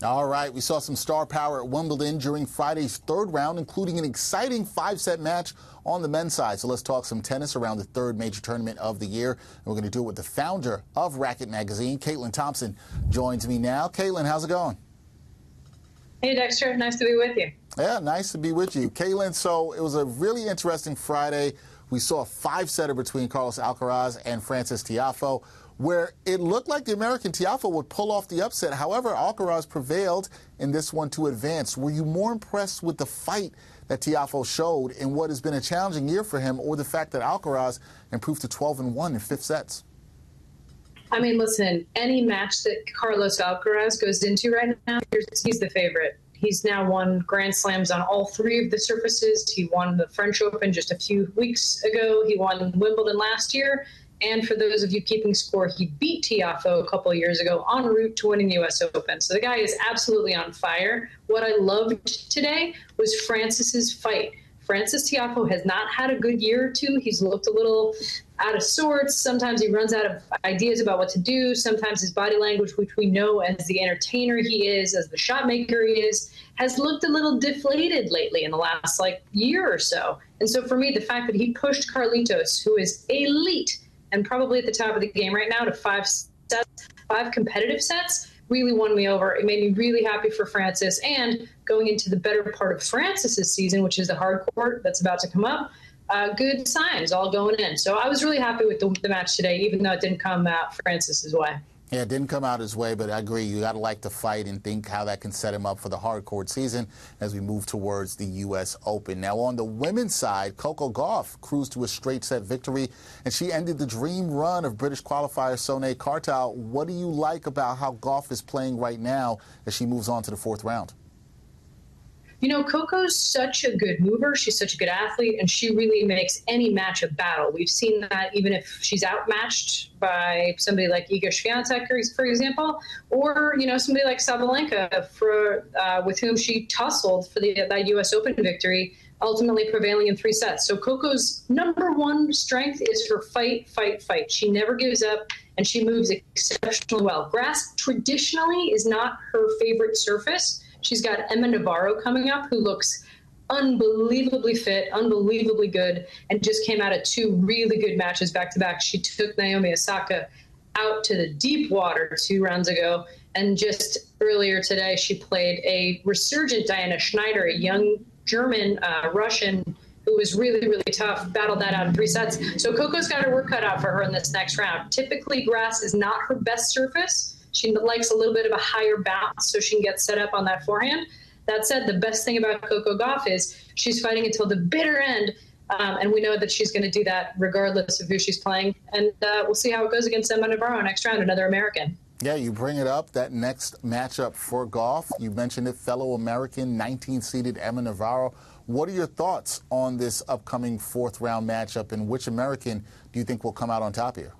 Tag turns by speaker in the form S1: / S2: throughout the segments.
S1: All right, we saw some star power at Wimbledon during Friday's third round, including an exciting 5-set match on the men's side. So let's talk some tennis around the third major tournament of the year. And we're going to do it with the founder of Racquet Magazine, Thompson, joins me now. Caitlin, how's it going?
S2: Hey, Dexter. Nice to be with you.
S1: Yeah, nice to be with you. Caitlin, so it was a really interesting Friday. We saw a 5-setter between Carlos Alcaraz and Frances Tiafoe, where it looked like the American Tiafoe would pull off the upset. However, Alcaraz prevailed in this one to advance. Were you more impressed with the fight that Tiafoe showed in what has been a challenging year for him, or the fact that Alcaraz improved to 12-1 in 5th sets?
S2: I mean, listen, any match that Carlos Alcaraz goes into right now, he's the favorite. He's now won Grand Slams on all 3 of the surfaces. He won the French Open just a few weeks ago. He won Wimbledon last year. And for those of you keeping score, he beat Tiafoe a couple of years ago en route to winning the U.S. Open. So the guy is absolutely on fire. What I loved today was Frances's fight. Frances Tiafoe has not had a good year or two. He's looked a little out of sorts. Sometimes he runs out of ideas about what to do. Sometimes his body language, which we know as the entertainer he is, as the shot maker he is, has looked a little deflated lately in the last year or so. And so for me, the fact that he pushed Carlitos, who is elite and probably at the top of the game right now, to 5 competitive sets, really won me over. It made me really happy for Frances. And going into the better part of Frances's season, which is the hard court that's about to come up, good signs all going in. So I was really happy with the match today, even though it didn't come out Frances's way.
S1: Yeah, it didn't come out his way, but I agree. You got to like the fight and think how that can set him up for the hard court season as we move towards the U.S. Open. Now, on the women's side, Coco Gauff cruised to a straight-set victory, and she ended the dream run of British qualifier Soné Kartal. What do you like about how Gauff is playing right now as she moves on to the 4th round?
S2: You know, Coco's such a good mover. She's such a good athlete, and she really makes any match a battle. We've seen that even if she's outmatched by somebody like Iga Swiatek, for example, or, somebody like Sabalenka, with whom she tussled for that U.S. Open victory, ultimately prevailing in 3 sets. So Coco's #1 strength is her fight. She never gives up, and she moves exceptionally well. Grass traditionally is not her favorite surface. She's got Emma Navarro coming up, who looks unbelievably fit, unbelievably good, and just came out of 2 really good matches back-to-back. She took Naomi Osaka out to the deep water 2 rounds ago, and just earlier today she played a resurgent Diana Schneider, a young German Russian who was really, really tough, battled that out in 3 sets. So Coco's got her work cut out for her in this next round. Typically, grass is not her best surface. She likes a little bit of a higher bounce so she can get set up on that forehand. That said, the best thing about Coco Gauff is she's fighting until the bitter end, and we know that she's going to do that regardless of who she's playing. And we'll see how it goes against Emma Navarro next round, another American.
S1: Yeah, you bring it up, that next matchup for Gauff. You mentioned it, fellow American, 19-seeded Emma Navarro. What are your thoughts on this upcoming 4th round matchup, and which American do you think will come out on top here?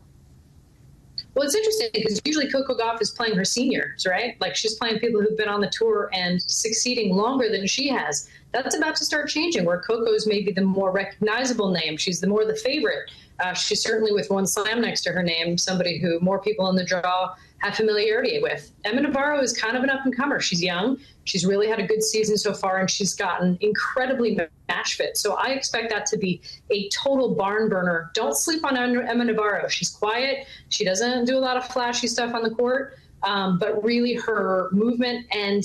S2: Well, it's interesting because usually Coco Gauff is playing her seniors, right? Like, she's playing people who've been on the tour and succeeding longer than she has. That's about to start changing, where Coco's maybe the more recognizable name. She's the favorite. She's certainly, with 1 slam next to her name, somebody who more people in the draw have familiarity with. Emma Navarro is kind of an up-and-comer. She's young. She's really had a good season so far, and she's gotten incredibly match fit. So I expect that to be a total barn burner. Don't sleep on Emma Navarro. She's quiet. She doesn't do a lot of flashy stuff on the court, but really her movement and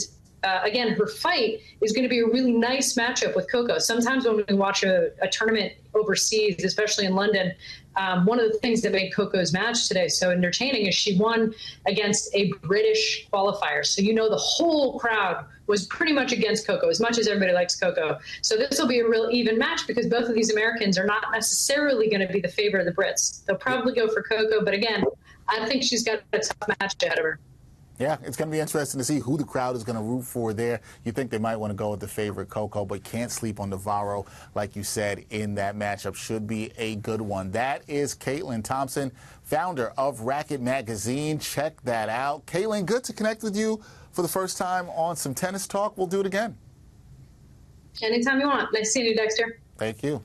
S2: again, her fight is going to be a really nice matchup with Coco. Sometimes when we watch a tournament overseas, especially in London, one of the things that made Coco's match today so entertaining is she won against a British qualifier. So the whole crowd was pretty much against Coco, as much as everybody likes Coco. So this will be a real even match because both of these Americans are not necessarily going to be the favorite of the Brits. They'll probably go for Coco, but again, I think she's got a tough match ahead of her.
S1: Yeah, it's going to be interesting to see who the crowd is going to root for there. You think they might want to go with the favorite Coco, but can't sleep on Navarro, like you said, in that matchup. Should be a good one. That is Caitlin Thompson, founder of Racquet Magazine. Check that out. Caitlin, good to connect with you for the first time on some tennis talk. We'll do it again.
S2: Anytime you want. Nice seeing you, Dexter.
S1: Thank you.